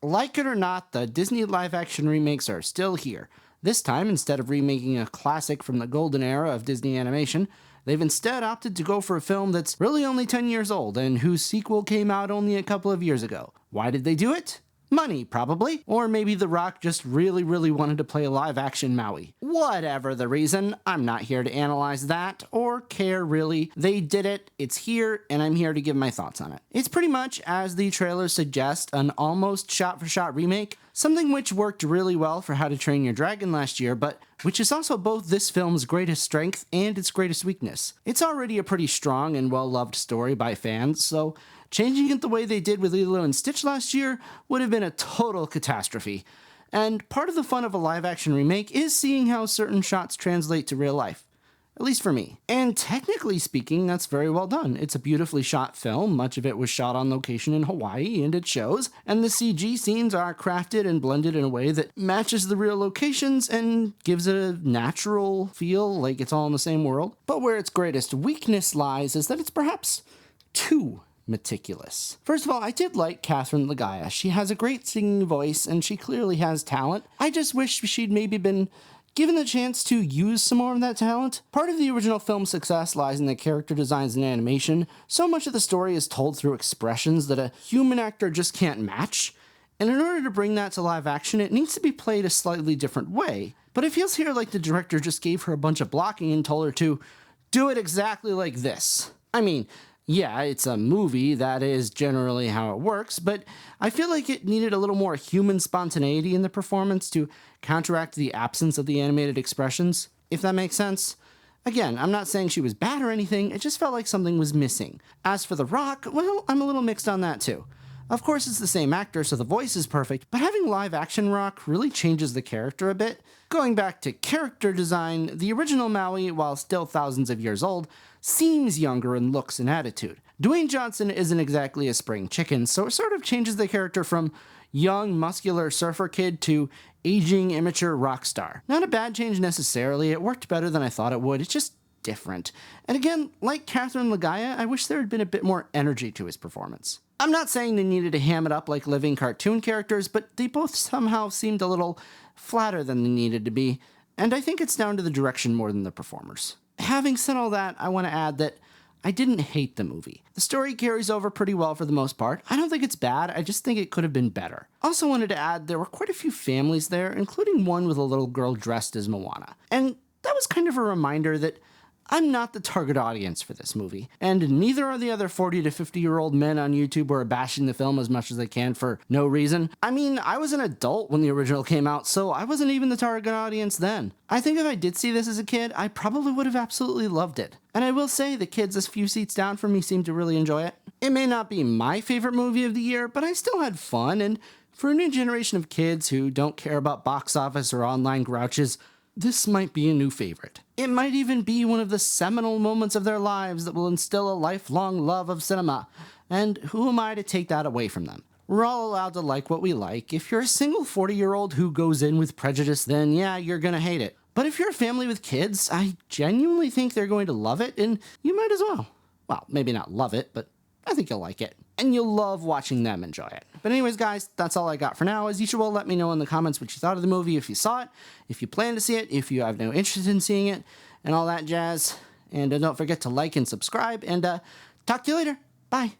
Like it or not, the Disney live-action remakes are still here. This time, instead of remaking a classic from the golden era of Disney animation, they've instead opted to go for a film that's really only 10 years old and whose sequel came out only a couple of years ago. Why did they do it? Money, probably. Or maybe The Rock just really wanted to play a live-action Maui. Whatever the reason, I'm not here to analyze that, or care really. They did it, it's here, and I'm here to give my thoughts on it. It's pretty much, as the trailers suggest, an almost shot-for-shot remake, something which worked really well for How to Train Your Dragon last year, but which is also both this film's greatest strength and its greatest weakness. It's already a pretty strong and well-loved story by fans, so changing it the way they did with Lilo and Stitch last year would have been a total catastrophe. And part of the fun of a live-action remake is seeing how certain shots translate to real life. At least for me. And technically speaking, that's very well done. It's a beautifully shot film, much of it was shot on location in Hawaii, and it shows, and the CG scenes are crafted and blended in a way that matches the real locations and gives it a natural feel, like it's all in the same world. But where its greatest weakness lies is that it's perhaps too meticulous. First of all, I did like Catherine Ligaya. She has a great singing voice, and she clearly has talent. I just wish she'd maybe been given the chance to use some more of that talent. Part of the original film's success lies in the character designs and animation. So much of the story is told through expressions that a human actor just can't match. And in order to bring that to live action, it needs to be played a slightly different way. But it feels here like the director just gave her a bunch of blocking and told her to do it exactly like this. I mean, yeah, it's a movie, that is generally how it works, but I feel like it needed a little more human spontaneity in the performance to counteract the absence of the animated expressions, if that makes sense. Again, I'm not saying she was bad or anything, it just felt like something was missing. As for The Rock, well, I'm a little mixed on that too. Of course, it's the same actor, so the voice is perfect, but having live-action Rock really changes the character a bit. Going back to character design, the original Maui, while still thousands of years old, seems younger in looks and attitude. Dwayne Johnson isn't exactly a spring chicken, so it sort of changes the character from young, muscular surfer kid to aging, immature rock star. Not a bad change necessarily, it worked better than I thought it would, it's just different. And again, like Catherine Ligaya, I wish there had been a bit more energy to his performance. I'm not saying they needed to ham it up like living cartoon characters, but they both somehow seemed a little flatter than they needed to be, and I think it's down to the direction more than the performers. Having said all that, I want to add that I didn't hate the movie. The story carries over pretty well for the most part. I don't think it's bad, I just think it could have been better. Also wanted to add there were quite a few families there, including one with a little girl dressed as Moana. And that was kind of a reminder that I'm not the target audience for this movie, and neither are the other 40 to 50-year-old men on YouTube who are bashing the film as much as they can for no reason. I mean, I was an adult when the original came out, so I wasn't even the target audience then. I think if I did see this as a kid, I probably would have absolutely loved it. And I will say, the kids a few seats down from me seemed to really enjoy it. It may not be my favorite movie of the year, but I still had fun, and for a new generation of kids who don't care about box office or online grouches, this might be a new favorite. It might even be one of the seminal moments of their lives that will instill a lifelong love of cinema. And who am I to take that away from them? We're all allowed to like what we like. If you're a single 40-year-old who goes in with prejudice, then yeah, you're gonna hate it. But if you're a family with kids, I genuinely think they're going to love it, and you might as well. Well, maybe not love it, but I think you'll like it. And you'll love watching them enjoy it. But anyways, guys, that's all I got for now. As usual, let me know in the comments what you thought of the movie, if you saw it, if you plan to see it, if you have no interest in seeing it, and all that jazz. And don't forget to like and subscribe, and talk to you later. Bye.